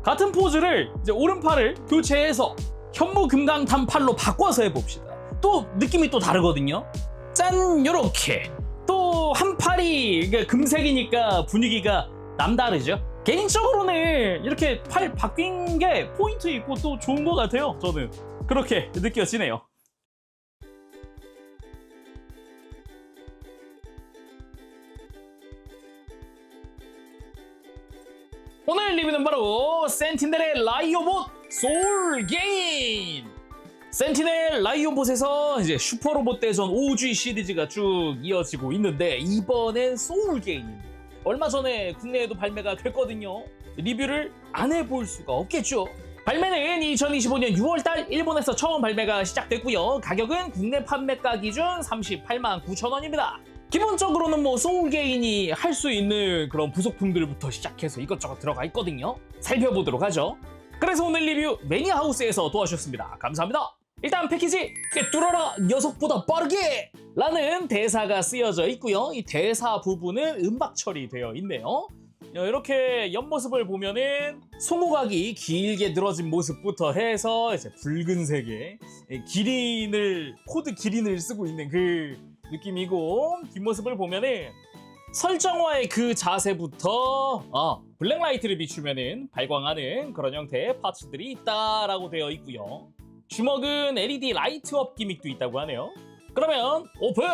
같은 포즈를 이제 오른팔을 교체해서 현무금강탄 팔로 바꿔서 해봅시다. 또 느낌이 또 다르거든요. 짠! 요렇게 또 한 팔이 이게 금색이니까 분위기가 남다르죠. 개인적으로는 이렇게 팔 바뀐 게 포인트 있고 또 좋은 것 같아요. 저는 그렇게 느껴지네요. 오늘 리뷰는 바로 센티넬의 라이오봇 소울게인! 센티넬 라이오봇에서 이제 슈퍼로봇 대전 OG 시리즈가 쭉 이어지고 있는데 이번엔 소울게인입니다. 얼마 전에 국내에도 발매가 됐거든요. 리뷰를 안 해볼 수가 없겠죠. 발매는 2025년 6월달 일본에서 처음 발매가 시작됐고요. 가격은 국내 판매가 기준 38만 9천 원입니다. 기본적으로는 뭐 소울게인이 할 수 있는 그런 부속품들부터 시작해서 이것저것 들어가 있거든요. 살펴보도록 하죠. 그래서 오늘 리뷰 매니아하우스에서 도와주셨습니다. 감사합니다. 일단 패키지 꿰뚫어라 녀석보다 빠르게! 라는 대사가 쓰여져 있고요. 이 대사 부분은 음박 처리되어 있네요. 이렇게 옆모습을 보면은 송호각이 길게 늘어진 모습부터 해서 이제 붉은색의 기린을 코드 기린을 쓰고 있는 그 느낌이고, 뒷모습을 보면은 설정화의 그 자세부터 블랙라이트를 비추면은 발광하는 그런 형태의 파츠들이 있다라고 되어 있고요. 주먹은 LED 라이트업 기믹도 있다고 하네요. 그러면 오픈!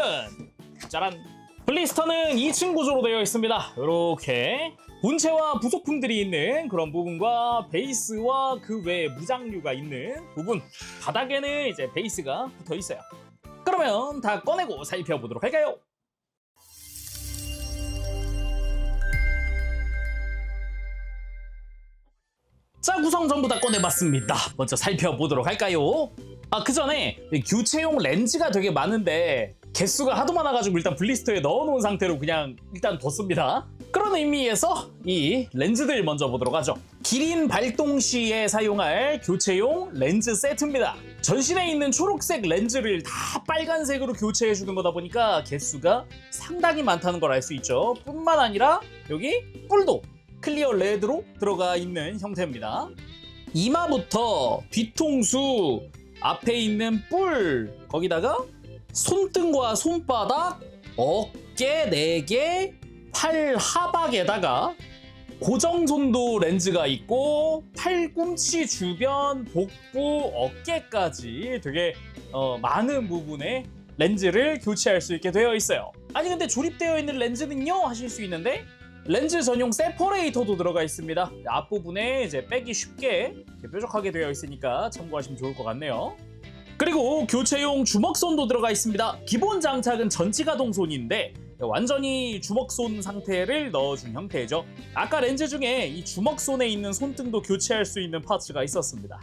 짜란! 블리스터는 2층 구조로 되어 있습니다. 이렇게 본체와 부속품들이 있는 그런 부분과 베이스와 그 외에 무장류가 있는 부분, 바닥에는 이제 베이스가 붙어 있어요. 그러면 다 꺼내고 살펴보도록 할까요? 자, 구성 전부 다 꺼내봤습니다. 먼저 살펴보도록 할까요? 그 전에 교체용 렌즈가 되게 많은데 개수가 하도 많아가지고 일단 블리스터에 넣어놓은 상태로 그냥 일단 뒀습니다. 그런 의미에서 이 렌즈들 먼저 보도록 하죠. 기린 발동 시에 사용할 교체용 렌즈 세트입니다. 전신에 있는 초록색 렌즈를 다 빨간색으로 교체해주는 거다 보니까 개수가 상당히 많다는 걸 알 수 있죠. 뿐만 아니라 여기 뿔도 클리어 레드로 들어가 있는 형태입니다. 이마부터 뒤통수, 앞에 있는 뿔, 거기다가 손등과 손바닥, 어깨 4개, 팔 하박에다가 고정손도 렌즈가 있고 팔꿈치 주변, 복부, 어깨까지 되게 많은 부분에 렌즈를 교체할 수 있게 되어 있어요. 아니 근데 조립되어 있는 렌즈는요? 하실 수 있는데 렌즈 전용 세퍼레이터도 들어가 있습니다. 앞부분에 이제 빼기 쉽게 뾰족하게 되어 있으니까 참고하시면 좋을 것 같네요. 그리고 교체용 주먹손도 들어가 있습니다. 기본 장착은 전지가동손인데 완전히 주먹손 상태를 넣어준 형태죠. 아까 렌즈 중에 이 주먹손에 있는 손등도 교체할 수 있는 파츠가 있었습니다.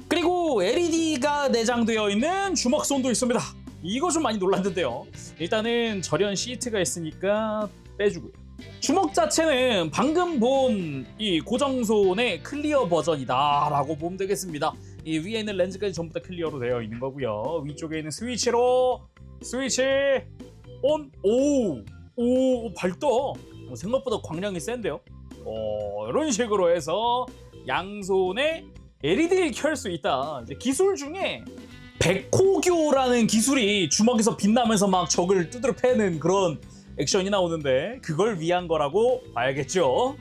그리고 LED가 내장되어 있는 주먹손도 있습니다. 이거 좀 많이 놀랐는데요. 일단은 절연 시트가 있으니까 빼주고요. 주먹 자체는 방금 본 이 고정손의 클리어 버전이다 라고 보면 되겠습니다. 이 위에 있는 렌즈까지 전부 다 클리어로 되어 있는 거고요. 위쪽에 있는 스위치로 스위치 온! 오 밝다. 생각보다 광량이 센데요. 이런 식으로 해서 양손에 LED를 켤 수 있다. 이제 기술 중에 백호교라는 기술이 주먹에서 빛나면서 막 적을 두드려 패는 그런 액션이 나오는데 그걸 위한 거라고 봐야겠죠.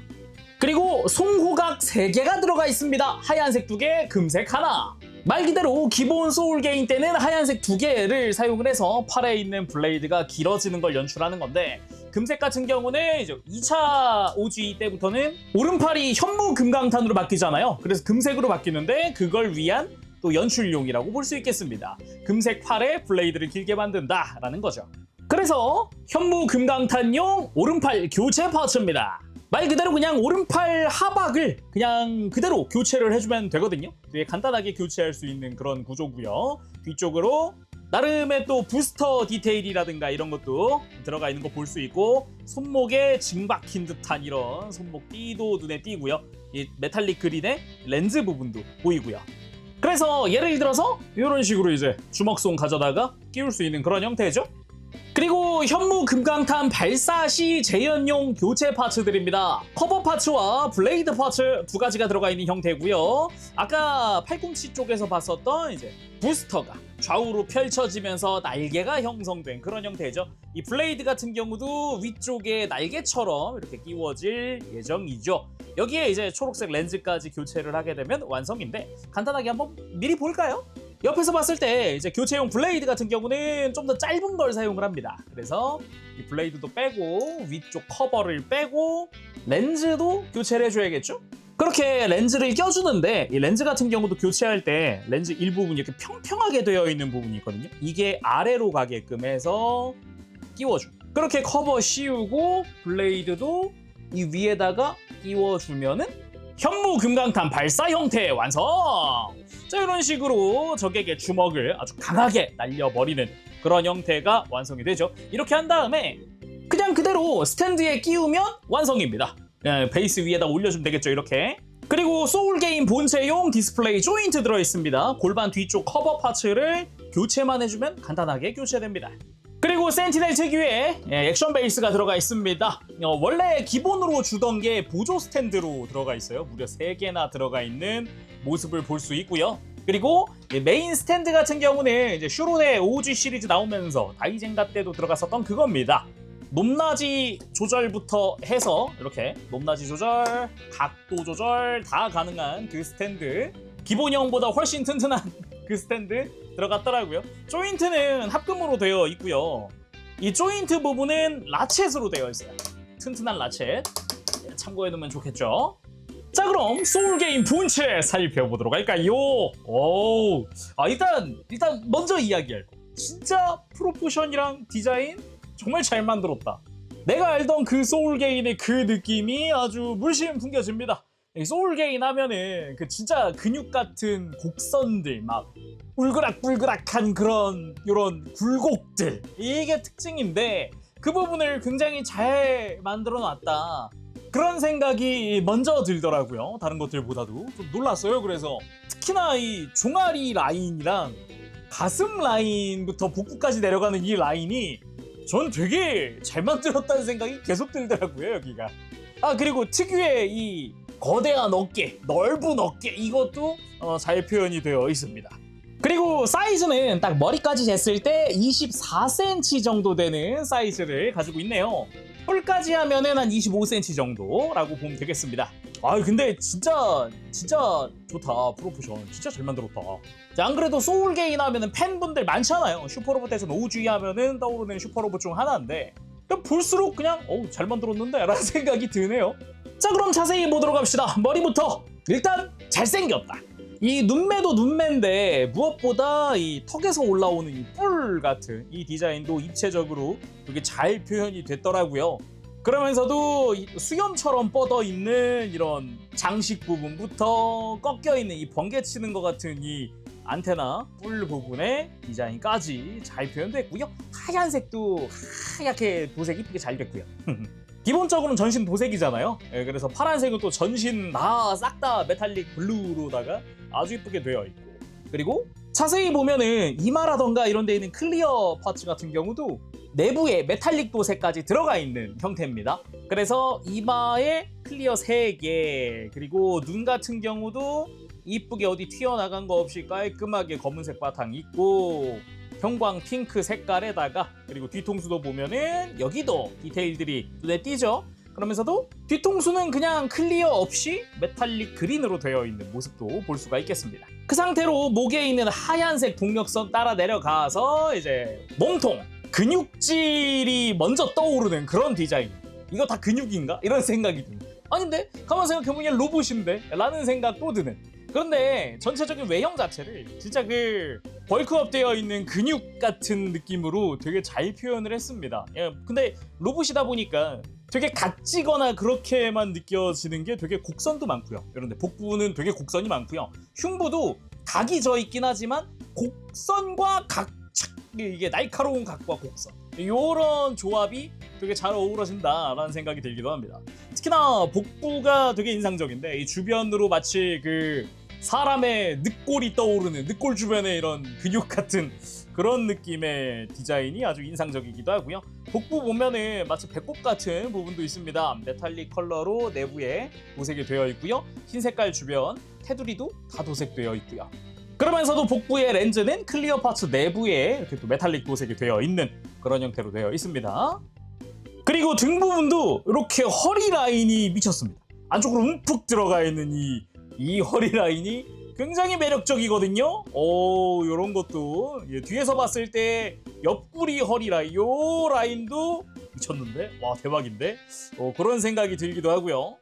그리고 송호각 3개가 들어가 있습니다. 하얀색 2개, 금색 하나. 말 그대로 기본 소울게인 때는 하얀색 2개를 사용을 해서 팔에 있는 블레이드가 길어지는 걸 연출하는 건데, 금색 같은 경우는 이제 2차 OG 때부터는 오른팔이 현무금강탄으로 바뀌잖아요. 그래서 금색으로 바뀌는데 그걸 위한 또 연출용이라고 볼 수 있겠습니다. 금색 팔에 블레이드를 길게 만든다라는 거죠. 그래서 현무금강탄용 오른팔 교체 파츠입니다. 말 그대로 그냥 오른팔 하박을 그냥 그대로 교체를 해주면 되거든요. 되게 간단하게 교체할 수 있는 그런 구조고요. 뒤쪽으로 나름의 또 부스터 디테일이라든가 이런 것도 들어가 있는 거 볼 수 있고, 손목에 징 박힌 듯한 이런 손목 띠도 눈에 띄고요. 이 메탈릭 그린의 렌즈 부분도 보이고요. 그래서 예를 들어서 이런 식으로 이제 주먹손 가져다가 끼울 수 있는 그런 형태죠. 그리고 현무 금강탄 발사 시 재현용 교체 파츠들입니다. 커버 파츠와 블레이드 파츠 두 가지가 들어가 있는 형태고요. 아까 팔꿈치 쪽에서 봤었던 이제 부스터가 좌우로 펼쳐지면서 날개가 형성된 그런 형태죠. 이 블레이드 같은 경우도 위쪽에 날개처럼 이렇게 끼워질 예정이죠. 여기에 이제 초록색 렌즈까지 교체를 하게 되면 완성인데 간단하게 한번 미리 볼까요? 옆에서 봤을 때 이제 교체용 블레이드 같은 경우는 좀 더 짧은 걸 사용을 합니다. 그래서 이 블레이드도 빼고 위쪽 커버를 빼고 렌즈도 교체를 해줘야겠죠? 그렇게 렌즈를 껴주는데 이 렌즈 같은 경우도 교체할 때 렌즈 일부분이 이렇게 평평하게 되어 있는 부분이 있거든요. 이게 아래로 가게끔 해서 끼워줘. 그렇게 커버 씌우고 블레이드도 이 위에다가 끼워주면은 현무 금강탄 발사 형태 완성! 자, 이런 식으로 적에게 주먹을 아주 강하게 날려버리는 그런 형태가 완성이 되죠. 이렇게 한 다음에 그냥 그대로 스탠드에 끼우면 완성입니다. 그냥 베이스 위에다 올려주면 되겠죠, 이렇게. 그리고 소울게임 본체용 디스플레이 조인트 들어있습니다. 골반 뒤쪽 커버 파츠를 교체만 해주면 간단하게 교체됩니다. 그리고 센티넬 특유의 액션 베이스가 들어가 있습니다. 원래 기본으로 주던 게 보조 스탠드로 들어가 있어요. 무려 3개나 들어가 있는 모습을 볼 수 있고요. 그리고 메인 스탠드 같은 경우는 이제 슈로데 OG 시리즈 나오면서 다이젠가 때도 들어갔었던 그겁니다. 높낮이 조절부터 해서 이렇게 높낮이 조절, 각도 조절 다 가능한 그 스탠드, 기본형보다 훨씬 튼튼한 그 스탠드 들어갔더라고요. 조인트는 합금으로 되어 있고요. 이 조인트 부분은 라쳇으로 되어 있어요. 튼튼한 라쳇 참고해 두면 좋겠죠. 자, 그럼 소울게임 본체 살펴보도록 할까요? 일단 먼저 이야기할 거. 진짜 프로포션이랑 디자인 정말 잘 만들었다. 내가 알던 그 소울게임의 그 느낌이 아주 물씬 풍겨집니다. 소울게임 하면은 그 진짜 근육 같은 곡선들, 막 울그락불그락한 그런 요런 굴곡들, 이게 특징인데 그 부분을 굉장히 잘 만들어 놨다. 그런 생각이 먼저 들더라고요. 다른 것들보다도 좀 놀랐어요. 그래서 특히나 이 종아리 라인이랑 가슴 라인부터 복부까지 내려가는 이 라인이 전 되게 잘 만들었다는 생각이 계속 들더라고요, 여기가. 그리고 특유의 이 거대한 어깨, 넓은 어깨, 이것도 잘 표현이 되어 있습니다. 그리고 사이즈는 딱 머리까지 쟀을 때 24cm 정도 되는 사이즈를 가지고 있네요. 뿔까지 하면은 한 25cm 정도라고 보면 되겠습니다. 근데 진짜 좋다. 프로포션 진짜 잘 만들었다. 자, 안 그래도 소울게임 하면은 팬분들 많잖아요. 슈퍼로봇에서는 OG 하면은 떠오르는 슈퍼로봇 중 하나인데 볼수록 그냥 잘 만들었는데 라는 생각이 드네요. 자, 그럼 자세히 보도록 합시다. 머리부터 일단 잘생겼다. 이 눈매도 눈매인데 무엇보다 이 턱에서 올라오는 이 뿔 같은 이 디자인도 입체적으로 되게 잘 표현이 됐더라고요. 그러면서도 수염처럼 뻗어 있는 이런 장식 부분부터 꺾여 있는 이 번개 치는 것 같은 이 안테나 뿔 부분의 디자인까지 잘 표현됐고요. 하얀색도 하얗게 도색 이쁘게 잘 됐고요. 기본적으로는 전신 도색이잖아요. 그래서 파란색은 또 전신 싹 다 메탈릭 블루로다가 아주 이쁘게 되어 있고, 그리고 자세히 보면은 이마라던가 이런 데 있는 클리어 파츠 같은 경우도 내부에 메탈릭 도색까지 들어가 있는 형태입니다. 그래서 이마에 클리어 3개, 그리고 눈 같은 경우도 이쁘게 어디 튀어나간 거 없이 깔끔하게 검은색 바탕 있고, 형광 핑크 색깔에다가, 그리고 뒤통수도 보면은 여기도 디테일들이 눈에 띄죠. 그러면서도 뒤통수는 그냥 클리어 없이 메탈릭 그린으로 되어 있는 모습도 볼 수가 있겠습니다. 그 상태로 목에 있는 하얀색 동력선 따라 내려가서 이제 몸통, 근육질이 먼저 떠오르는 그런 디자인. 이거 다 근육인가? 이런 생각이 듭니다. 아닌데? 가만 생각해보면 로봇인데? 라는 생각도 드는. 그런데 전체적인 외형 자체를 진짜 그 벌크업 되어 있는 근육 같은 느낌으로 되게 잘 표현을 했습니다. 근데 로봇이다 보니까 되게 각지거나 그렇게만 느껴지는 게 되게 곡선도 많고요. 그런데 복부는 되게 곡선이 많고요. 흉부도 각이 져 있긴 하지만 곡선과 각, 이게 날카로운 각과 곡선, 이런 조합이 되게 잘 어우러진다라는 생각이 들기도 합니다. 특히나 복부가 되게 인상적인데 이 주변으로 마치 그 사람의 늑골이 떠오르는 늑골 주변에 이런 근육 같은 그런 느낌의 디자인이 아주 인상적이기도 하고요. 복부 보면은 마치 배꼽 같은 부분도 있습니다. 메탈릭 컬러로 내부에 도색이 되어 있고요. 흰 색깔 주변 테두리도 다 도색되어 있고요. 그러면서도 복부의 렌즈는 클리어 파츠 내부에 이렇게 또 메탈릭 도색이 되어 있는 그런 형태로 되어 있습니다. 그리고 등 부분도 이렇게 허리 라인이 미쳤습니다. 안쪽으로 움푹 들어가 있는 이 허리 라인이 굉장히 매력적이거든요. 요런 것도 뒤에서 봤을 때 옆구리 허리 라인, 요 라인도 미쳤는데? 와, 대박인데? 그런 생각이 들기도 하고요.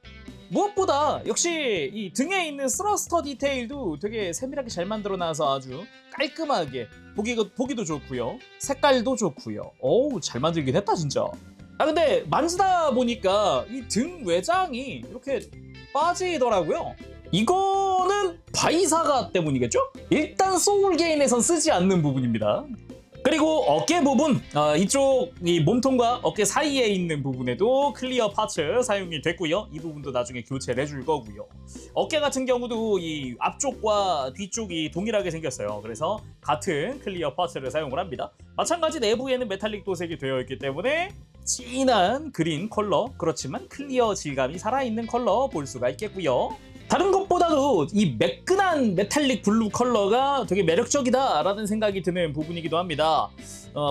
무엇보다 역시 이 등에 있는 스러스터 디테일도 되게 세밀하게 잘 만들어놔서 아주 깔끔하게 보기도 좋고요. 색깔도 좋고요. 잘 만들긴 했다 진짜. 근데 만지다 보니까 이 등 외장이 이렇게 빠지더라고요. 이거는 바이사가 때문이겠죠? 일단 소울게임에선 쓰지 않는 부분입니다. 그리고 어깨 부분, 이쪽 이 몸통과 어깨 사이에 있는 부분에도 클리어 파츠 사용이 됐고요. 이 부분도 나중에 교체를 해줄 거고요. 어깨 같은 경우도 이 앞쪽과 뒤쪽이 동일하게 생겼어요. 그래서 같은 클리어 파츠를 사용을 합니다. 마찬가지 내부에는 메탈릭 도색이 되어 있기 때문에 진한 그린 컬러, 그렇지만 클리어 질감이 살아있는 컬러 볼 수가 있겠고요. 다른 것보다도 이 매끈한 메탈릭 블루 컬러가 되게 매력적이다라는 생각이 드는 부분이기도 합니다.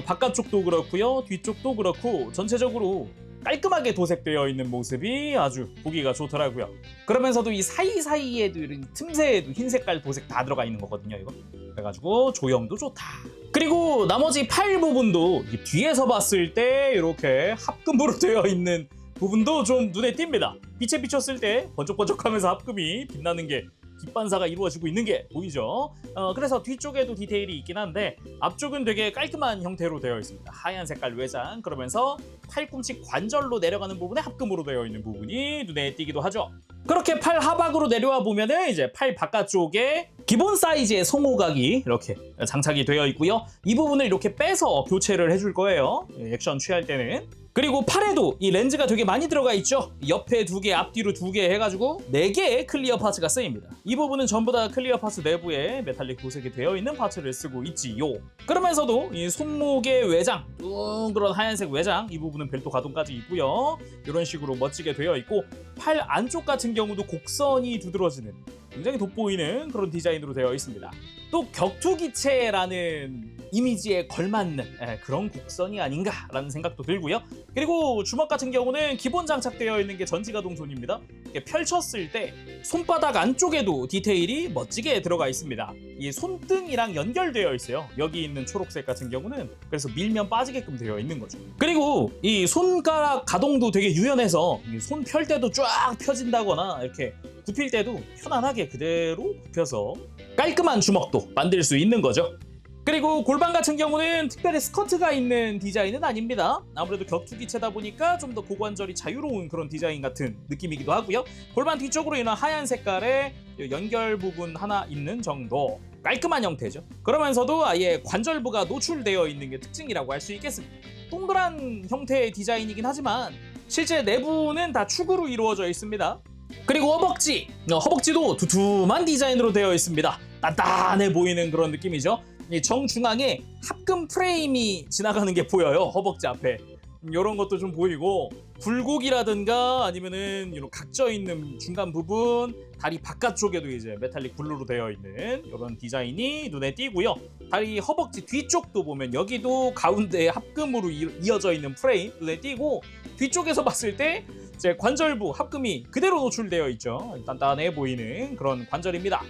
바깥쪽도 그렇고요, 뒤쪽도 그렇고 전체적으로 깔끔하게 도색되어 있는 모습이 아주 보기가 좋더라고요. 그러면서도 이 사이사이에도 이런 틈새에도 흰 색깔 도색 다 들어가 있는 거거든요, 이거. 그래가지고 조형도 좋다. 그리고 나머지 팔 부분도 뒤에서 봤을 때 이렇게 합금으로 되어 있는 부분도 좀 눈에 띕니다. 빛에 비쳤을 때 번쩍번쩍하면서 합금이 빛나는 게 빛반사가 이루어지고 있는 게 보이죠. 그래서 뒤쪽에도 디테일이 있긴 한데 앞쪽은 되게 깔끔한 형태로 되어 있습니다. 하얀 색깔 외장, 그러면서 팔꿈치 관절로 내려가는 부분에 합금으로 되어 있는 부분이 눈에 띄기도 하죠. 그렇게 팔 하박으로 내려와 보면은 이제 팔 바깥쪽에 기본 사이즈의 송호각이 이렇게 장착이 되어 있고요. 이 부분을 이렇게 빼서 교체를 해줄 거예요. 액션 취할 때는. 그리고 팔에도 이 렌즈가 되게 많이 들어가 있죠. 옆에 2개, 앞뒤로 2개 해가지고 4개의 클리어 파츠가 쓰입니다. 이 부분은 전부 다 클리어 파츠 내부에 메탈릭 도색이 되어 있는 파츠를 쓰고 있지요. 그러면서도 이 손목의 외장, 그런 하얀색 외장, 이 부분은 벨트 가동까지 있고요. 이런 식으로 멋지게 되어 있고 팔 안쪽 같은 경우도 곡선이 두드러지는 굉장히 돋보이는 그런 디자인으로 되어 있습니다. 또 격투기체라는 이미지에 걸맞는 그런 곡선이 아닌가라는 생각도 들고요. 그리고 주먹 같은 경우는 기본 장착되어 있는 게 전지가동손입니다. 펼쳤을 때 손바닥 안쪽에도 디테일이 멋지게 들어가 있습니다. 이 손등이랑 연결되어 있어요. 여기 있는 초록색 같은 경우는 그래서 밀면 빠지게끔 되어 있는 거죠. 그리고 이 손가락 가동도 되게 유연해서 손 펼 때도 쫙 펴진다거나 이렇게 굽힐 때도 편안하게 그대로 굽혀서 깔끔한 주먹도 만들 수 있는 거죠. 그리고 골반 같은 경우는 특별히 스커트가 있는 디자인은 아닙니다. 아무래도 격투기체다 보니까 좀 더 고관절이 자유로운 그런 디자인 같은 느낌이기도 하고요. 골반 뒤쪽으로 이런 하얀 색깔의 연결 부분 하나 있는 정도, 깔끔한 형태죠. 그러면서도 아예 관절부가 노출되어 있는 게 특징이라고 할 수 있겠습니다. 동그란 형태의 디자인이긴 하지만 실제 내부는 다 축으로 이루어져 있습니다. 그리고 허벅지도 두툼한 디자인으로 되어 있습니다. 단단해 보이는 그런 느낌이죠. 이 정중앙에 합금 프레임이 지나가는 게 보여요. 허벅지 앞에 이런 것도 좀 보이고, 굴곡이라든가 아니면은 이런 각져 있는 중간 부분, 다리 바깥쪽에도 이제 메탈릭 블루로 되어 있는 이런 디자인이 눈에 띄고요. 다리 허벅지 뒤쪽도 보면 여기도 가운데에 합금으로 이어져 있는 프레임 눈에 띄고, 뒤쪽에서 봤을 때 이제 관절부 합금이 그대로 노출되어 있죠. 단단해 보이는 그런 관절입니다.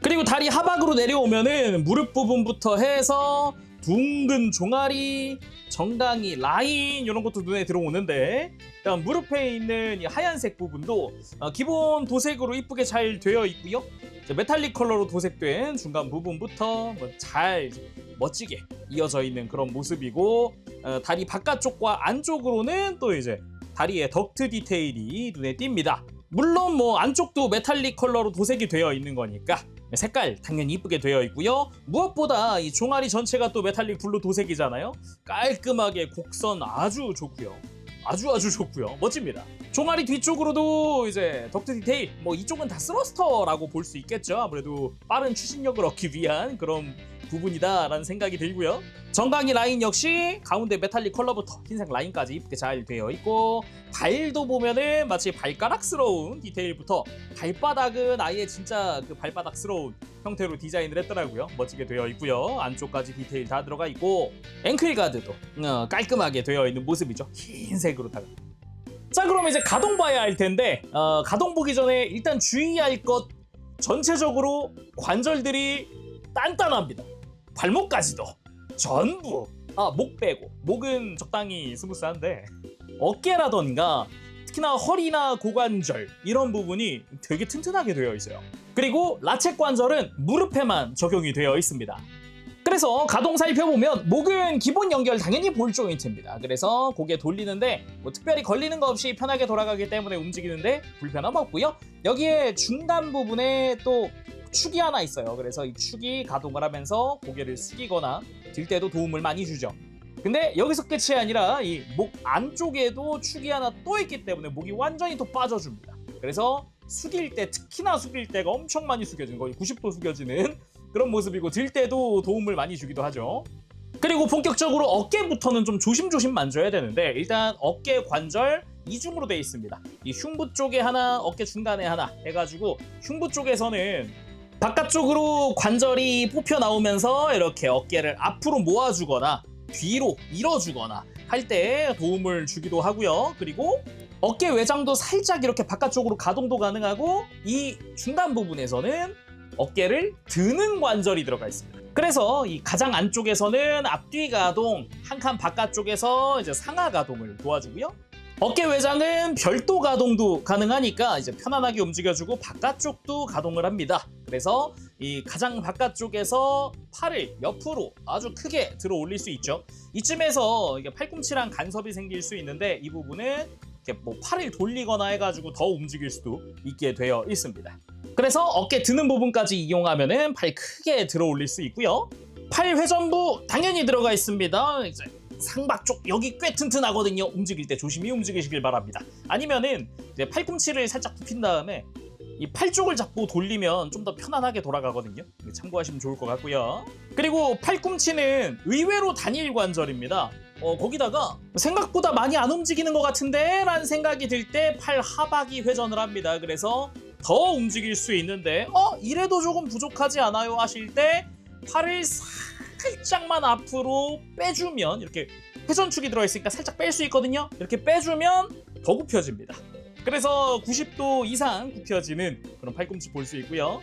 그리고 다리 하박으로 내려오면은 무릎 부분부터 해서 둥근 종아리, 정강이, 라인 이런 것도 눈에 들어오는데, 일단 무릎에 있는 이 하얀색 부분도 기본 도색으로 이쁘게 잘 되어 있고요. 메탈릭 컬러로 도색된 중간 부분부터 잘 멋지게 이어져 있는 그런 모습이고, 다리 바깥쪽과 안쪽으로는 또 이제 다리에 덕트 디테일이 눈에 띕니다. 물론 안쪽도 메탈릭 컬러로 도색이 되어 있는 거니까 색깔 당연히 이쁘게 되어 있고요. 무엇보다 이 종아리 전체가 또 메탈릭 블루 도색이잖아요. 깔끔하게 곡선 아주 좋고요. 아주 좋고요. 멋집니다. 종아리 뒤쪽으로도 이제 덕트 디테일, 뭐 이쪽은 다 스러스터라고 볼 수 있겠죠. 아무래도 빠른 추진력을 얻기 위한 그런 부분이다라는 생각이 들고요. 정강이 라인 역시 가운데 메탈릭 컬러부터 흰색 라인까지 이쁘게 잘 되어 있고, 발도 보면은 마치 발가락스러운 디테일부터 발바닥은 아예 진짜 그 발바닥스러운 형태로 디자인을 했더라고요. 멋지게 되어 있고요. 안쪽까지 디테일 다 들어가 있고, 앵클 가드도 깔끔하게 되어 있는 모습이죠. 흰색으로다가. 자, 그럼 이제 가동 봐야 할 텐데, 가동 보기 전에 일단 주의할 것, 전체적으로 관절들이 단단합니다. 발목까지도 전부, 목 빼고, 목은 적당히 스무스한데 어깨라던가 특히나 허리나 고관절 이런 부분이 되게 튼튼하게 되어 있어요. 그리고 라쳇 관절은 무릎에만 적용이 되어 있습니다. 그래서 가동 살펴보면 목은 기본 연결 당연히 볼 조인트입니다. 그래서 고개 돌리는데 뭐 특별히 걸리는 거 없이 편하게 돌아가기 때문에 움직이는데 불편함 없고요. 여기에 중간 부분에 또 축이 하나 있어요. 그래서 이 축이 가동을 하면서 고개를 숙이거나 들 때도 도움을 많이 주죠. 근데 여기서 끝이 아니라 이 목 안쪽에도 축이 하나 또 있기 때문에 목이 완전히 또 빠져줍니다. 그래서 숙일 때, 특히나 숙일 때가 엄청 많이 숙여지는, 거의 90도 숙여지는 그런 모습이고, 들 때도 도움을 많이 주기도 하죠. 그리고 본격적으로 어깨부터는 좀 조심조심 만져야 되는데, 일단 어깨 관절 이중으로 되어 있습니다. 이 흉부 쪽에 하나, 어깨 중간에 하나 해가지고, 흉부 쪽에서는 바깥쪽으로 관절이 뽑혀 나오면서 이렇게 어깨를 앞으로 모아주거나 뒤로 밀어주거나 할 때 도움을 주기도 하고요. 그리고 어깨 외장도 살짝 이렇게 바깥쪽으로 가동도 가능하고, 이 중간 부분에서는 어깨를 드는 관절이 들어가 있습니다. 그래서 이 가장 안쪽에서는 앞뒤 가동, 한 칸 바깥쪽에서 이제 상하 가동을 도와주고요. 어깨 외장은 별도 가동도 가능하니까 이제 편안하게 움직여주고 바깥쪽도 가동을 합니다. 그래서 이 가장 바깥쪽에서 팔을 옆으로 아주 크게 들어 올릴 수 있죠. 이쯤에서 이게 팔꿈치랑 간섭이 생길 수 있는데, 이 부분은 이렇게 뭐 팔을 돌리거나 해가지고 더 움직일 수도 있게 되어 있습니다. 그래서 어깨 드는 부분까지 이용하면은 팔 크게 들어 올릴 수 있고요. 팔 회전부 당연히 들어가 있습니다. 이제 상박 쪽 여기 꽤 튼튼하거든요. 움직일 때 조심히 움직이시길 바랍니다. 아니면은 이제 팔꿈치를 살짝 굽힌 다음에 이 팔 쪽을 잡고 돌리면 좀 더 편안하게 돌아가거든요. 참고하시면 좋을 것 같고요. 그리고 팔꿈치는 의외로 단일 관절입니다. 거기다가 생각보다 많이 안 움직이는 것 같은데 라는 생각이 들 때 팔 하박이 회전을 합니다. 그래서 더 움직일 수 있는데 이래도 조금 부족하지 않아요 하실 때 팔을 살짝만 앞으로 빼주면, 이렇게 회전축이 들어있으니까 살짝 뺄 수 있거든요. 이렇게 빼주면 더 굽혀집니다. 그래서 90도 이상 굽혀지는 그런 팔꿈치 볼 수 있고요.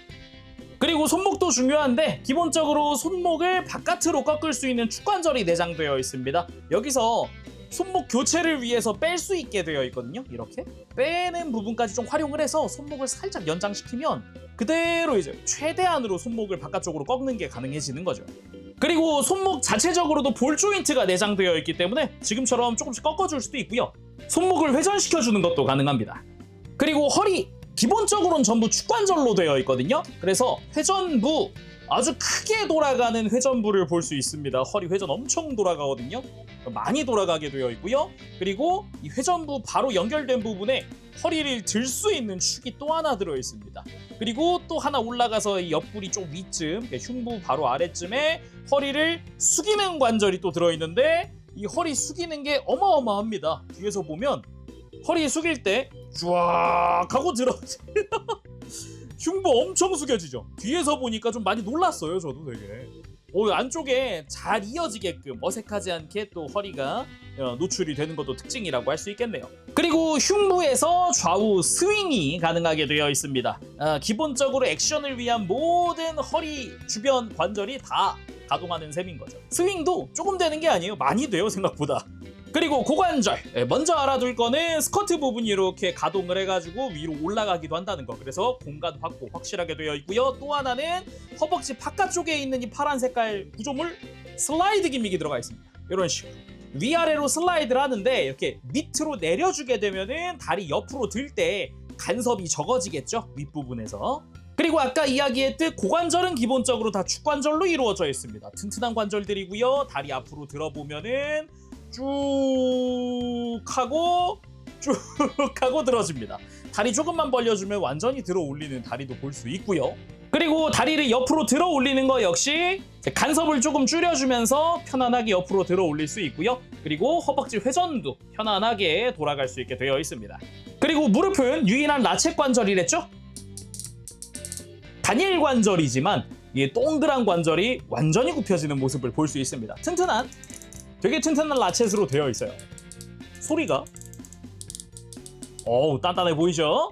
그리고 손목도 중요한데, 기본적으로 손목을 바깥으로 꺾을 수 있는 축관절이 내장되어 있습니다. 여기서 손목 교체를 위해서 뺄 수 있게 되어 있거든요. 이렇게 빼는 부분까지 좀 활용을 해서 손목을 살짝 연장시키면 그대로 이제 최대한으로 손목을 바깥쪽으로 꺾는 게 가능해지는 거죠. 그리고 손목 자체적으로도 볼 조인트가 내장되어 있기 때문에 지금처럼 조금씩 꺾어줄 수도 있고요. 손목을 회전시켜주는 것도 가능합니다. 그리고 허리, 기본적으로는 전부 축관절로 되어 있거든요. 그래서 회전부, 아주 크게 돌아가는 회전부를 볼 수 있습니다. 허리 회전 엄청 돌아가거든요. 많이 돌아가게 되어 있고요. 그리고 이 회전부 바로 연결된 부분에 허리를 들 수 있는 축이 또 하나 들어 있습니다. 그리고 또 하나 올라가서 이 옆구리 쪽 위쯤, 흉부 바로 아래쯤에 허리를 숙이는 관절이 또 들어 있는데, 이 허리 숙이는 게 어마어마합니다. 뒤에서 보면 허리 숙일 때 쫙 하고 들어지요. 흉부 엄청 숙여지죠. 뒤에서 보니까 좀 많이 놀랐어요. 저도 되게. 안쪽에 잘 이어지게끔 어색하지 않게 또 허리가 노출이 되는 것도 특징이라고 할 수 있겠네요. 그리고 흉부에서 좌우 스윙이 가능하게 되어 있습니다. 기본적으로 액션을 위한 모든 허리 주변 관절이 다 가동하는 셈인 거죠. 스윙도 조금 되는 게 아니에요. 많이 돼요, 생각보다. 그리고 고관절, 먼저 알아둘 거는 스커트 부분이 이렇게 가동을 해가지고 위로 올라가기도 한다는 거. 그래서 공간 확보 확실하게 되어 있고요. 또 하나는 허벅지 바깥쪽에 있는 이 파란 색깔 구조물, 슬라이드 기믹이 들어가 있습니다. 이런 식으로 위아래로 슬라이드를 하는데, 이렇게 밑으로 내려주게 되면은 다리 옆으로 들 때 간섭이 적어지겠죠, 윗부분에서. 그리고 아까 이야기했듯 고관절은 기본적으로 다 축관절로 이루어져 있습니다. 튼튼한 관절들이고요. 다리 앞으로 들어보면은 쭉 하고 쭉 하고 들어줍니다. 다리 조금만 벌려주면 완전히 들어 올리는 다리도 볼 수 있고요. 그리고 다리를 옆으로 들어 올리는 거 역시 간섭을 조금 줄여주면서 편안하게 옆으로 들어 올릴 수 있고요. 그리고 허벅지 회전도 편안하게 돌아갈 수 있게 되어 있습니다. 그리고 무릎은 유일한 라쳇 관절이랬죠? 단일 관절이지만 이 동그란 관절이 완전히 굽혀지는 모습을 볼 수 있습니다. 되게 튼튼한 라쳇으로 되어 있어요. 소리가 단단해 보이죠?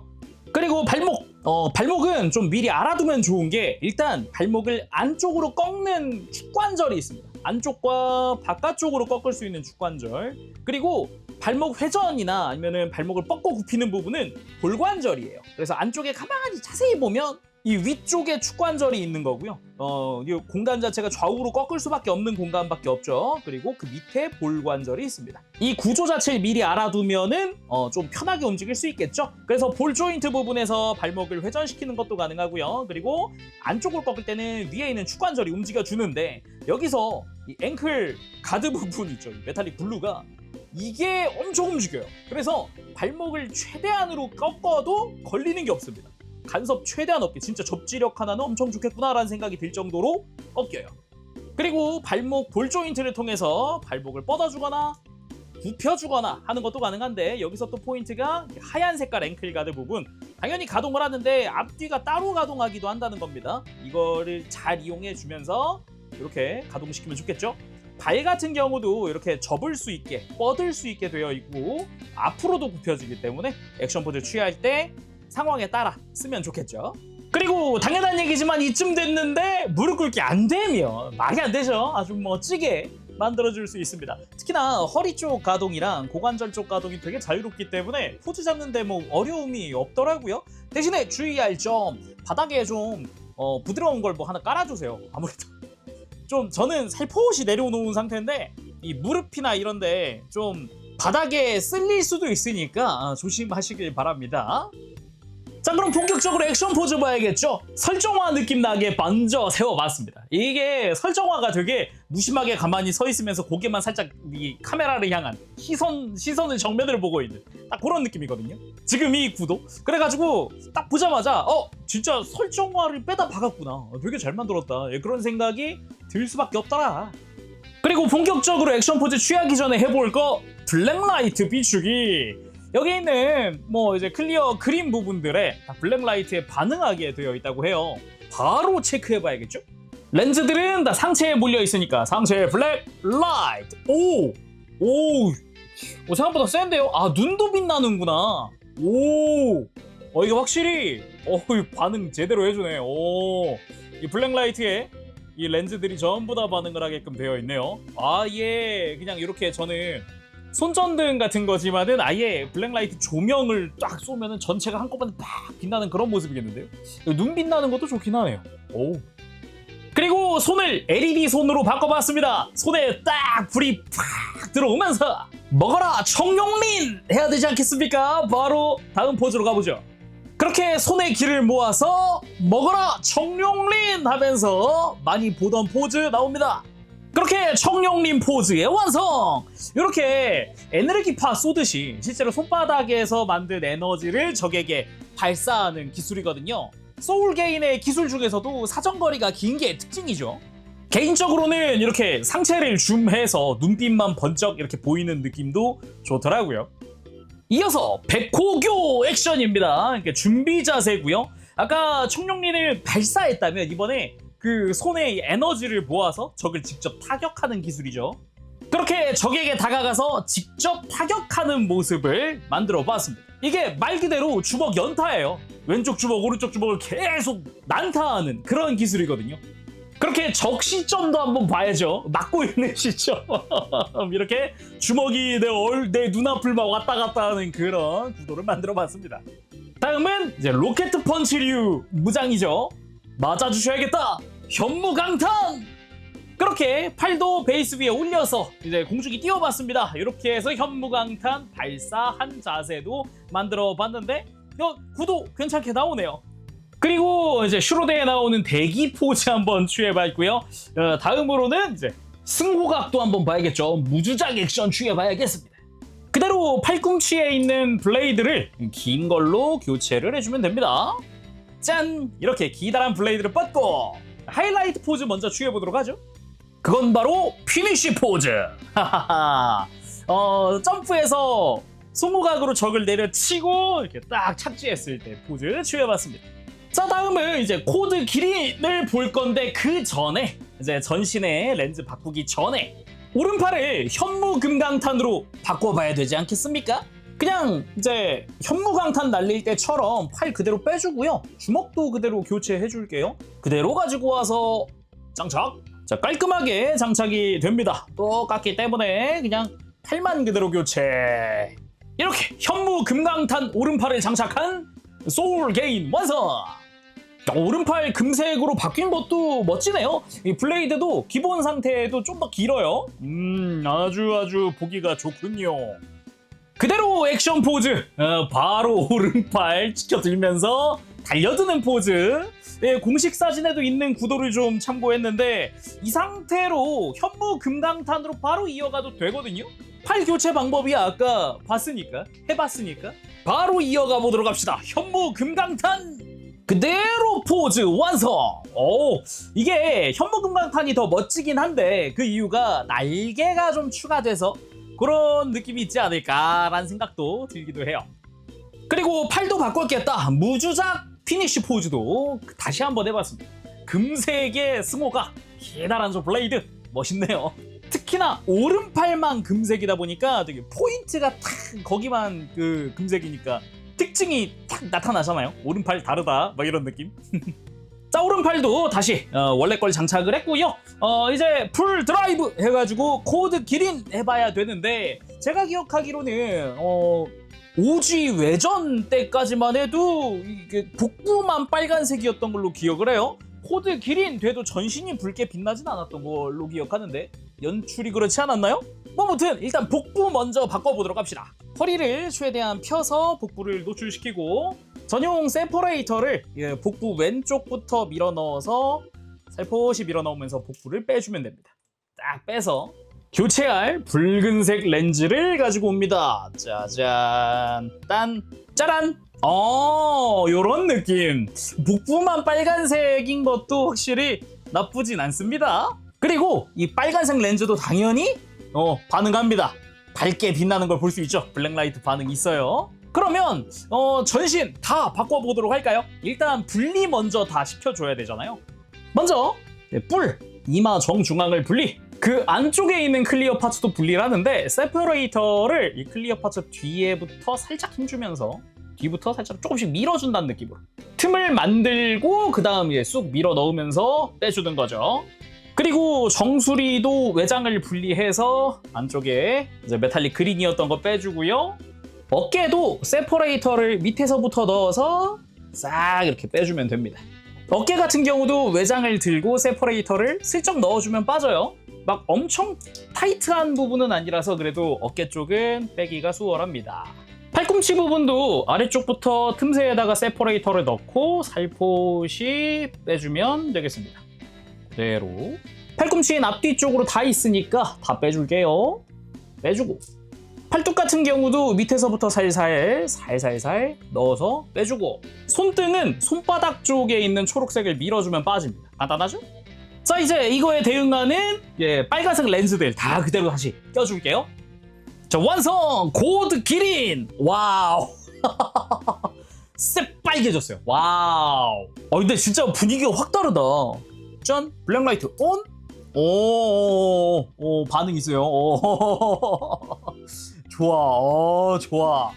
그리고 발목은 좀 미리 알아두면 좋은 게 일단 발목을 안쪽으로 꺾는 축관절이 있습니다. 안쪽과 바깥쪽으로 꺾을 수 있는 축관절. 그리고 발목 회전이나 아니면은 발목을 뻗고 굽히는 부분은 골관절이에요. 그래서 안쪽에 가만히 자세히 보면 이 위쪽에 축관절이 있는 거고요. 이 공간 자체가 좌우로 꺾을 수밖에 없는 공간밖에 없죠. 그리고 그 밑에 볼관절이 있습니다. 이 구조 자체를 미리 알아두면은 좀 편하게 움직일 수 있겠죠. 그래서 볼 조인트 부분에서 발목을 회전시키는 것도 가능하고요. 그리고 안쪽을 꺾을 때는 위에 있는 축관절이 움직여 주는데 여기서 이 앵클 가드 부분 있죠. 이 메탈릭 블루가 이게 엄청 움직여요. 그래서 발목을 최대한으로 꺾어도 걸리는 게 없습니다. 간섭 최대한 없게 진짜 접지력 하나는 엄청 좋겠구나라는 생각이 들 정도로 꺾여요. 그리고 발목 볼 조인트를 통해서 발목을 뻗어주거나 굽혀주거나 하는 것도 가능한데 여기서 또 포인트가 하얀 색깔 앵클 가드 부분 당연히 가동을 하는데 앞뒤가 따로 가동하기도 한다는 겁니다. 이거를 잘 이용해 주면서 이렇게 가동시키면 좋겠죠. 발 같은 경우도 이렇게 접을 수 있게 뻗을 수 있게 되어 있고 앞으로도 굽혀지기 때문에 액션 포즈 취할 때 상황에 따라 쓰면 좋겠죠. 그리고 당연한 얘기지만 이쯤 됐는데 무릎 꿇기 안 되면 말이 안 되죠. 아주 멋지게 만들어줄 수 있습니다. 특히나 허리 쪽 가동이랑 고관절 쪽 가동이 되게 자유롭기 때문에 포즈 잡는데 뭐 어려움이 없더라고요. 대신에 주의할 점 바닥에 좀 부드러운 걸 뭐 하나 깔아주세요. 아무래도 좀 저는 살포시 내려놓은 상태인데 이 무릎이나 이런데 좀 바닥에 쓸릴 수도 있으니까 조심하시길 바랍니다. 자, 그럼 본격적으로 액션 포즈 봐야겠죠? 설정화 느낌 나게 먼저 세워봤습니다. 이게 설정화가 되게 무심하게 가만히 서 있으면서 고개만 살짝 이 카메라를 향한 시선을 정면으로 보고 있는 딱 그런 느낌이거든요. 지금 이 구도. 그래가지고 딱 보자마자 진짜 설정화를 빼다 박았구나. 되게 잘 만들었다. 그런 생각이 들 수밖에 없더라. 그리고 본격적으로 액션 포즈 취하기 전에 해볼 거 블랙라이트 비추기. 여기 있는 뭐 이제 클리어 그린 부분들에 블랙라이트에 반응하게 되어 있다고 해요. 바로 체크해 봐야겠죠? 렌즈들은 다 상체에 몰려 있으니까 상체에 블랙라이트. 오, 생각보다 센데요? 눈도 빛나는구나. 이게 확실히 반응 제대로 해주네. 이 블랙라이트에 이 렌즈들이 전부 다 반응을 하게끔 되어 있네요. 그냥 이렇게 저는 손전등 같은 거지만은 아예 블랙라이트 조명을 딱 쏘면은 전체가 한꺼번에 딱 빛나는 그런 모습이겠는데요? 눈 빛나는 것도 좋긴 하네요. 그리고 손을 LED 손으로 바꿔봤습니다. 손에 딱 불이 팍 들어오면서 먹어라 청룡린 해야 되지 않겠습니까? 바로 다음 포즈로 가보죠. 그렇게 손에 기를 모아서 먹어라 청룡린 하면서 많이 보던 포즈 나옵니다. 그렇게 청룡린 포즈의 완성! 이렇게 에너지파 쏘듯이 실제로 손바닥에서 만든 에너지를 적에게 발사하는 기술이거든요. 소울게인의 기술 중에서도 사정거리가 긴 게 특징이죠. 개인적으로는 이렇게 상체를 줌해서 눈빛만 번쩍 이렇게 보이는 느낌도 좋더라고요. 이어서 백호교 액션입니다. 이렇게 준비 자세고요. 아까 청룡린을 발사했다면 이번에 그 손에 에너지를 모아서 적을 직접 타격하는 기술이죠. 그렇게 적에게 다가가서 직접 타격하는 모습을 만들어 봤습니다. 이게 말 그대로 주먹 연타예요. 왼쪽 주먹 오른쪽 주먹을 계속 난타하는 그런 기술이거든요. 그렇게 적 시점도 한번 봐야죠. 맞고 있는 시점. 이렇게 주먹이 내 눈앞을 막 왔다 갔다 하는 그런 구도를 만들어 봤습니다. 다음은 이제 로켓 펀치류 무장이죠. 맞아주셔야겠다. 현무강탄. 그렇게 팔도 베이스 위에 올려서 이제 공중에 띄워봤습니다. 이렇게 해서 현무강탄 발사한 자세도 만들어 봤는데 구도 괜찮게 나오네요. 그리고 이제 슈로데에 나오는 대기 포즈 한번 취해봤고요. 다음으로는 이제 승호각도 한번 봐야겠죠. 무주작 액션 취해봐야겠습니다. 그대로 팔꿈치에 있는 블레이드를 긴 걸로 교체를 해주면 됩니다. 짠! 이렇게 기다란 블레이드를 뻗고 하이라이트 포즈 먼저 취해보도록 하죠. 그건 바로 피니쉬 포즈. 점프해서 송호각으로 적을 내려치고 이렇게 딱 착지했을 때 포즈 취해봤습니다. 자, 다음은 이제 코드 기린을 볼 건데 그 전에 이제 전신의 렌즈 바꾸기 전에 오른팔을 현무금강탄으로 바꿔봐야 되지 않겠습니까? 그냥 이제 현무강탄 날릴 때처럼 팔 그대로 빼주고요. 주먹도 그대로 교체해줄게요. 그대로 가지고 와서 장착. 자, 깔끔하게 장착이 됩니다. 똑같기 때문에 그냥 팔만 그대로 교체. 이렇게 현무금강탄 오른팔을 장착한 소울게인 완성! 오른팔 금색으로 바뀐 것도 멋지네요. 이 블레이드도 기본 상태에도 좀 더 길어요. 아주 보기가 좋군요. 그대로 액션 포즈. 바로 오른팔 치켜들면서 달려드는 포즈. 네, 공식 사진에도 있는 구도를 좀 참고했는데 이 상태로 현무금강탄으로 바로 이어가도 되거든요. 팔 교체 방법이 아까 해봤으니까 바로 이어가 보도록 합시다. 현무금강탄 그대로 포즈 완성! 이게 현무금강탄이 더 멋지긴 한데 그 이유가 날개가 좀 추가돼서 그런 느낌이 있지 않을까라는 생각도 들기도 해요. 그리고 팔도 바꿨겠다. 무주작 피니쉬 포즈도 다시 한번 해봤습니다. 금색의 승호각, 기다란 저 블레이드 멋있네요. 특히나 오른팔만 금색이다 보니까 되게 포인트가 탁 거기만 그 금색이니까 특징이 딱 나타나잖아요. 오른팔 다르다 막 이런 느낌. 자, 오른팔도 다시 원래 걸 장착을 했고요. 이제 풀 드라이브 해가지고 코드 기린 해봐야 되는데 제가 기억하기로는 오지 외전 때까지만 해도 이게 복부만 빨간색이었던 걸로 기억을 해요. 코드 기린 돼도 전신이 붉게 빛나진 않았던 걸로 기억하는데 연출이 그렇지 않았나요? 뭐 아무튼 일단 복부 먼저 바꿔보도록 합시다. 허리를 최대한 펴서 복부를 노출시키고 전용 세퍼레이터를 복부 왼쪽부터 밀어 넣어서 살포시 밀어 넣으면서 복부를 빼주면 됩니다. 딱 빼서 교체할 붉은색 렌즈를 가지고 옵니다. 짜잔, 짜란. 요런 느낌. 복부만 빨간색인 것도 확실히 나쁘진 않습니다. 그리고 이 빨간색 렌즈도 당연히 반응합니다. 밝게 빛나는 걸 볼 수 있죠. 블랙라이트 반응이 있어요. 그러면 전신 다 바꿔보도록 할까요? 일단 분리 먼저 다 시켜줘야 되잖아요. 먼저 뿔, 이마 정중앙을 분리. 그 안쪽에 있는 클리어 파츠도 분리를 하는데 세퍼레이터를 이 클리어 파츠 뒤에부터 살짝 힘주면서 뒤부터 살짝 조금씩 밀어준다는 느낌으로 틈을 만들고 그 다음 쑥 밀어 넣으면서 빼주는 거죠. 그리고 정수리도 외장을 분리해서 안쪽에 이제 메탈릭 그린이었던 거 빼주고요. 어깨도 세퍼레이터를 밑에서부터 넣어서 싹 이렇게 빼주면 됩니다. 어깨 같은 경우도 외장을 들고 세퍼레이터를 슬쩍 넣어주면 빠져요. 막 엄청 타이트한 부분은 아니라서 그래도 어깨 쪽은 빼기가 수월합니다. 팔꿈치 부분도 아래쪽부터 틈새에다가 세퍼레이터를 넣고 살포시 빼주면 되겠습니다. 그대로 팔꿈치는 앞뒤 쪽으로 다 있으니까 다 빼줄게요. 빼주고 팔뚝 같은 경우도 밑에서부터 살살 넣어서 빼주고 손등은 손바닥 쪽에 있는 초록색을 밀어주면 빠집니다. 간단하죠? 자, 이제 이거에 대응하는 빨간색 렌즈들 다 그대로 다시 껴줄게요. 자, 완성! 코드 기린! 와우! 새빨개졌어요. 와우! 근데 진짜 분위기가 확 다르다. 짠! 블랙라이트 온! 오, 반응 있어요. 좋아. 좋아.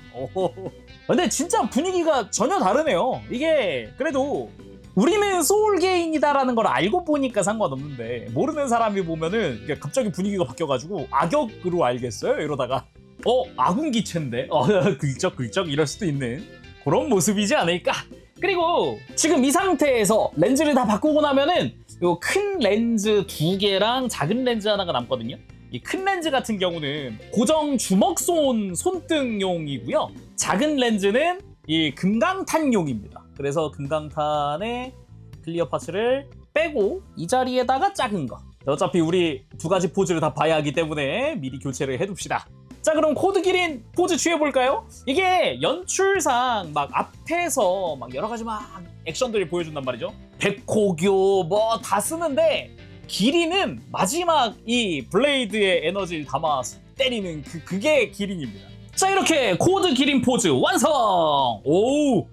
근데 진짜 분위기가 전혀 다르네요. 이게 그래도 우리는 소울게인이다라는 걸 알고 보니까 상관없는데 모르는 사람이 보면은 이게 갑자기 분위기가 바뀌어가지고 악역으로 알겠어요? 이러다가 아군기체인데? 긁적 이럴 수도 있는 그런 모습이지 않을까? 그리고 지금 이 상태에서 렌즈를 다 바꾸고 나면은 요 큰 렌즈 2개랑 작은 렌즈 하나가 남거든요. 이 큰 렌즈 같은 경우는 고정 주먹손 손등용이고요. 작은 렌즈는 이 금강탄용입니다. 그래서 금강탄의 클리어 파츠를 빼고 이 자리에다가 작은 거 어차피 우리 두 가지 포즈를 다 봐야 하기 때문에 미리 교체를 해둡시다. 자, 그럼 코드 기린 포즈 취해볼까요? 이게 연출상 막 앞에서 막 여러 가지 막 액션들을 보여준단 말이죠. 백호교 뭐 다 쓰는데 기린은 마지막 이 블레이드의 에너지를 담아 때리는 그게 기린입니다. 자, 이렇게 코드 기린 포즈 완성! 오,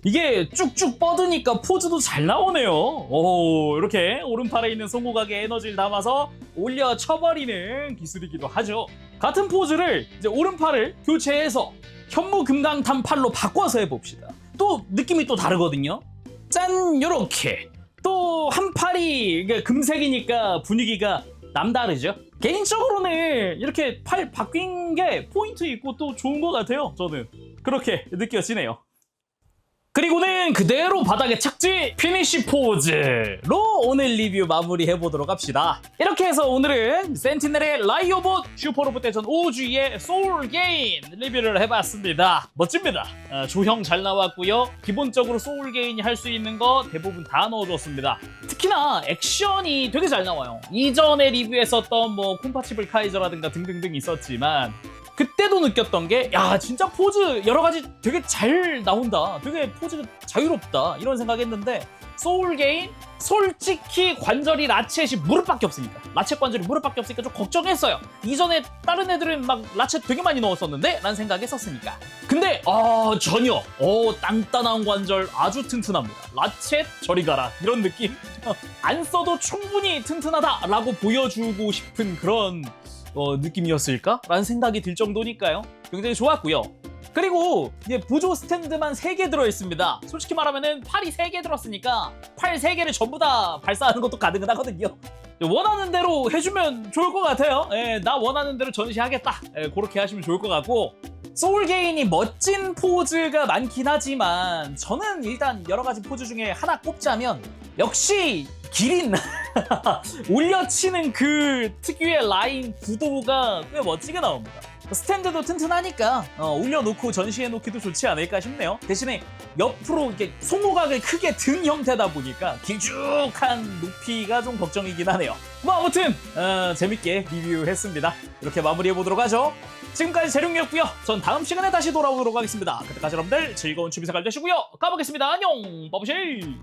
이게 쭉쭉 뻗으니까 포즈도 잘 나오네요. 오, 이렇게 오른팔에 있는 송곳각에 에너지를 담아서 올려 쳐버리는 기술이기도 하죠. 같은 포즈를 이제 오른팔을 교체해서 현무금강탄 팔로 바꿔서 해봅시다. 또 느낌이 또 다르거든요. 짠, 요렇게 또 한 팔이 금색이니까 분위기가 남다르죠. 개인적으로는 이렇게 팔 바뀐 게 포인트 있고 또 좋은 것 같아요. 저는 그렇게 느껴지네요. 그리고는 그대로 바닥에 착지 피니쉬 포즈로 오늘 리뷰 마무리해보도록 합시다. 이렇게 해서 오늘은 센티넬의 라이오봇 슈퍼로봇 대전 5G의 소울 게인 리뷰를 해봤습니다. 멋집니다. 조형 잘 나왔고요. 기본적으로 소울 게인이 할 수 있는 거 대부분 다 넣어줬습니다. 특히나 액션이 되게 잘 나와요. 이전에 리뷰했었던 뭐 콤파티블 카이저라든가 등등등 있었지만 그때도 느꼈던 게, 야, 진짜 포즈 여러 가지 되게 잘 나온다. 되게 포즈가 자유롭다. 이런 생각했는데, 소울 게인? 솔직히 관절이 라쳇이 무릎밖에 없으니까. 라쳇 관절이 무릎밖에 없으니까 좀 걱정했어요. 이전에 다른 애들은 막 라쳇 되게 많이 넣었었는데? 라는 생각했었으니까. 근데, 전혀. 단단한 관절 아주 튼튼합니다. 라쳇 저리 가라. 이런 느낌? 안 써도 충분히 튼튼하다라고 보여주고 싶은 그런 느낌이었을까? 라는 생각이 들 정도니까요. 굉장히 좋았고요. 그리고 이제 보조 스탠드만 3개 들어있습니다. 솔직히 말하면은 팔이 3개 들었으니까 팔 3개를 전부 다 발사하는 것도 가능은 하거든요. 원하는 대로 해주면 좋을 것 같아요. 나 원하는 대로 전시하겠다. 그렇게 하시면 좋을 것 같고, 소울 게인이 멋진 포즈가 많긴 하지만 저는 일단 여러 가지 포즈 중에 하나 꼽자면 역시 기린 올려치는 그 특유의 라인 구도가 꽤 멋지게 나옵니다. 스탠드도 튼튼하니까 올려놓고 전시해놓기도 좋지 않을까 싶네요. 대신에 옆으로 이렇게 송호각을 크게 든 형태다 보니까 길쭉한 높이가 좀 걱정이긴 하네요. 뭐 아무튼 재밌게 리뷰했습니다. 이렇게 마무리해보도록 하죠. 지금까지 재룡이었고요. 전 다음 시간에 다시 돌아오도록 하겠습니다. 그때까지 여러분들 즐거운 취미 생활 되시고요. 가보겠습니다. 안녕. 빠부실.